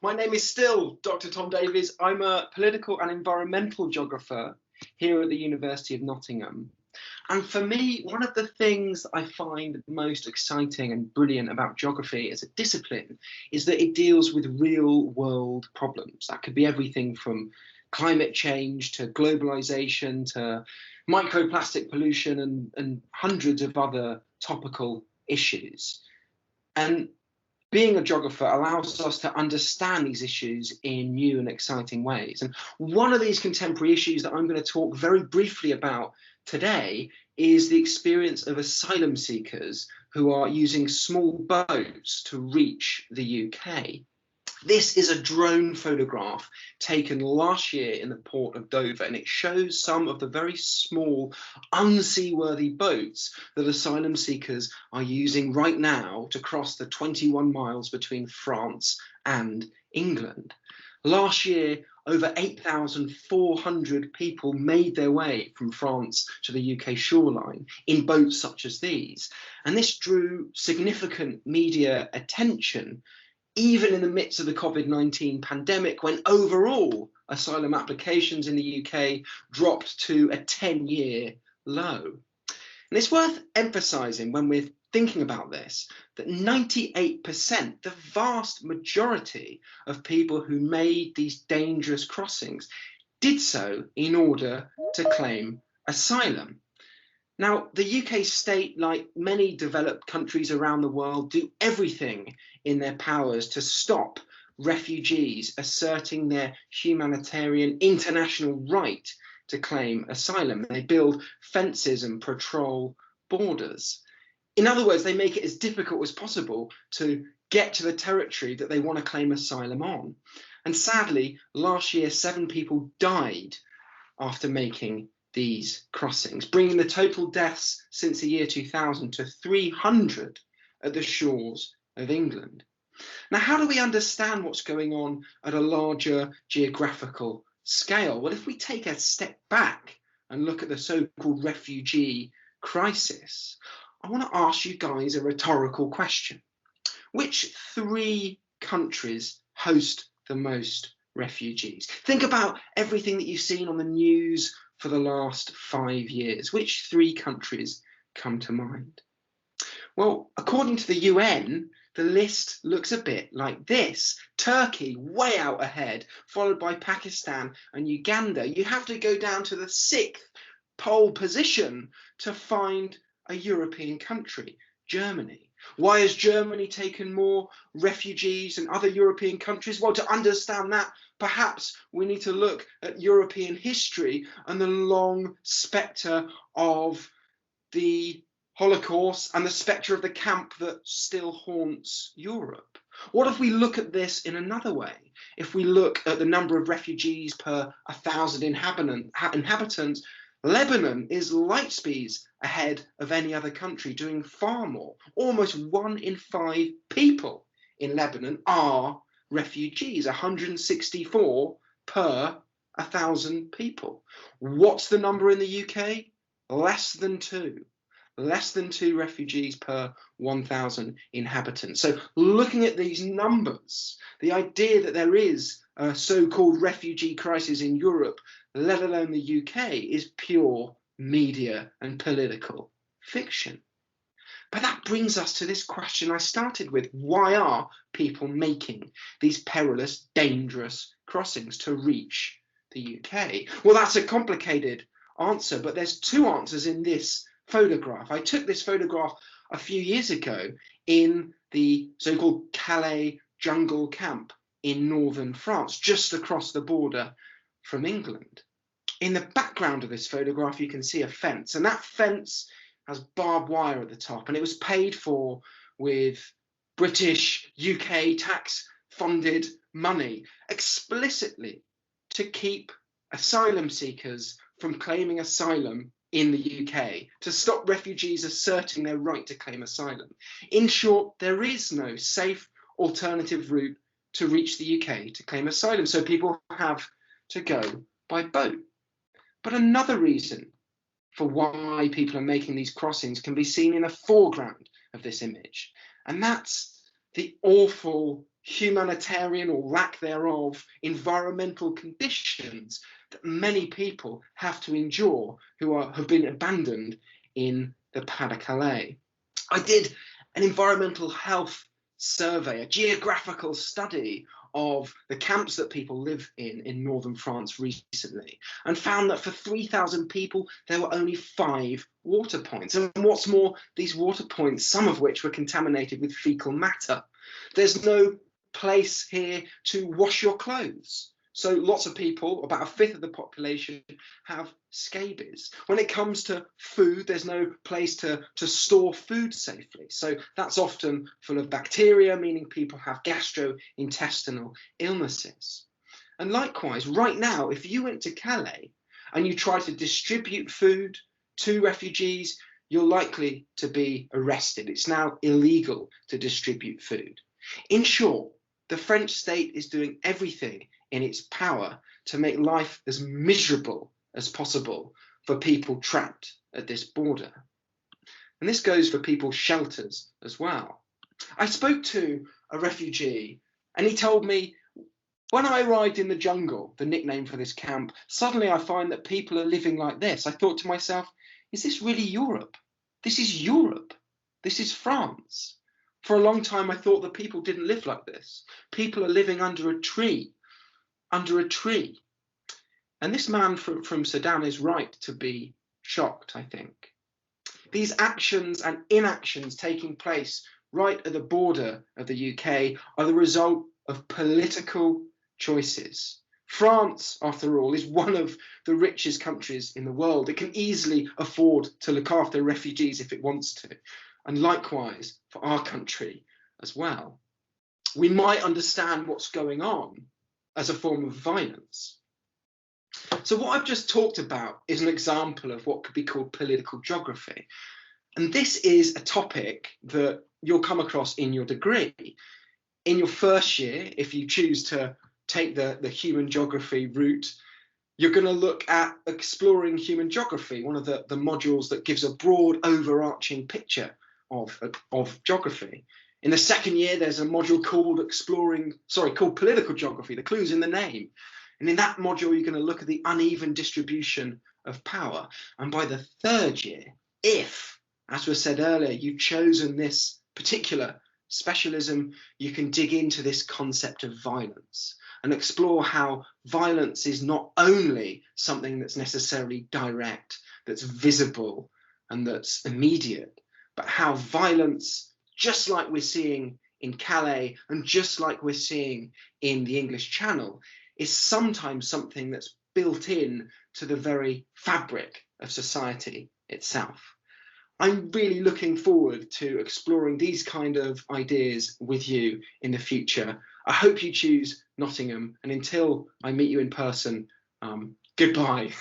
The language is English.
My name is still Dr. Thom Davies. I'm a political and environmental geographer here at the University of Nottingham. And for me, one of the things I find most exciting and brilliant about geography as a discipline is that it deals with real world problems. That could be everything from climate change to globalization to microplastic pollution and hundreds of other topical issues. And being a geographer allows us to understand these issues in new and exciting ways. And one of these contemporary issues that I'm going to talk very briefly about today is the experience of asylum seekers who are using small boats to reach the UK. This is a drone photograph taken last year in the port of Dover, and it shows some of the very small, unseaworthy boats that asylum seekers are using right now to cross the 21 miles between France and England. Last year, over 8,400 people made their way from France to the UK shoreline in boats such as these. And this drew significant media attention even in the midst of the COVID-19 pandemic, when overall asylum applications in the UK dropped to a 10-year low. And it's worth emphasising when we're thinking about this, that 98%, the vast majority of people who made these dangerous crossings, did so in order to claim asylum. Now, the UK state, like many developed countries around the world, do everything in their powers to stop refugees asserting their humanitarian international right to claim asylum. They build fences and patrol borders. In other words, they make it as difficult as possible to get to the territory that they want to claim asylum on. And sadly, last year, 7 people died after making these crossings, bringing the total deaths since the year 2000 to 300 at the shores of England. Now, how do we understand what's going on at a larger geographical scale? Well, if we take a step back and look at the so-called refugee crisis, I want to ask you guys a rhetorical question. Which 3 countries host the most refugees? Think about everything that you've seen on the news for the last 5 years. Which 3 countries come to mind? Well, according to the UN, the list looks a bit like this. Turkey, way out ahead, followed by Pakistan and Uganda. You have to go down to the 6th pole position to find a European country, Germany. Why has Germany taken more refugees than other European countries? Well, to understand that, perhaps we need to look at European history and the long spectre of the Holocaust and the spectre of the camp that still haunts Europe. What if we look at this in another way? If we look at the number of refugees per 1,000 inhabitants, Lebanon is light speeds ahead of any other country, doing far more. Almost 1 in 5 people in Lebanon are refugees, 164 per 1,000 people. What's the number in the UK? Less than 2. Less than 2 refugees per 1,000 inhabitants. So looking at these numbers, the idea that there is a so-called refugee crisis in Europe, let alone the UK, is pure media and political fiction. But that brings us to this question I started with. Why are people making these perilous, dangerous crossings to reach the UK? Well, that's a complicated answer, but there's 2 answers in this photograph. I took this photograph a few years ago in the so-called Calais jungle camp in northern France, just across the border from England. In the background of this photograph, you can see a fence, and that fence has barbed wire at the top, and it was paid for with British UK tax-funded money, explicitly to keep asylum seekers from claiming asylum in the UK, to stop refugees asserting their right to claim asylum. In short, there is no safe alternative route to reach the UK to claim asylum, so people have to go by boat. But another reason for why people are making these crossings can be seen in the foreground of this image, and that's the awful humanitarian or lack thereof environmental conditions that many people have to endure who have been abandoned in the Pas-de-Calais. I did an environmental health survey, a geographical study of the camps that people live in northern France recently, and found that for 3,000 people there were only 5 water points. And what's more, these water points, some of which were contaminated with fecal matter. There's no place here to wash your clothes. So lots of people, about 1/5 of the population, have scabies. When it comes to food, there's no place to store food safely. So that's often full of bacteria, meaning people have gastrointestinal illnesses. And likewise, right now, if you went to Calais and you try to distribute food to refugees, you're likely to be arrested. It's now illegal to distribute food. In short, the French state is doing everything in its power to make life as miserable as possible for people trapped at this border. And this goes for people's shelters as well. I spoke to a refugee and he told me, when I arrived in the jungle, the nickname for this camp, suddenly I find that people are living like this. I thought to myself, is this really Europe? This is Europe. This is France. For a long time, I thought that people didn't live like this. People are living under a tree. Under a tree. And this man from Sudan is right to be shocked, I think. These actions and inactions taking place right at the border of the UK are the result of political choices. France, after all, is one of the richest countries in the world. It can easily afford to look after refugees if it wants to. And likewise for our country as well. We might understand what's going on as a form of violence. So what I've just talked about is an example of what could be called political geography. And this is a topic that you'll come across in your degree. In your first year, if you choose to take the human geography route, you're going to look at exploring human geography, one of the modules that gives a broad overarching picture of geography. In the second year, there's a module called political geography. The clue's in the name. And in that module, you're going to look at the uneven distribution of power. And by the third year, if, as was said earlier, you've chosen this particular specialism, you can dig into this concept of violence and explore how violence is not only something that's necessarily direct, that's visible, and that's immediate, but how violence, just like we're seeing in Calais and just like we're seeing in the English Channel, is sometimes something that's built in to the very fabric of society itself. I'm really looking forward to exploring these kind of ideas with you in the future. I hope you choose Nottingham, and until I meet you in person, goodbye.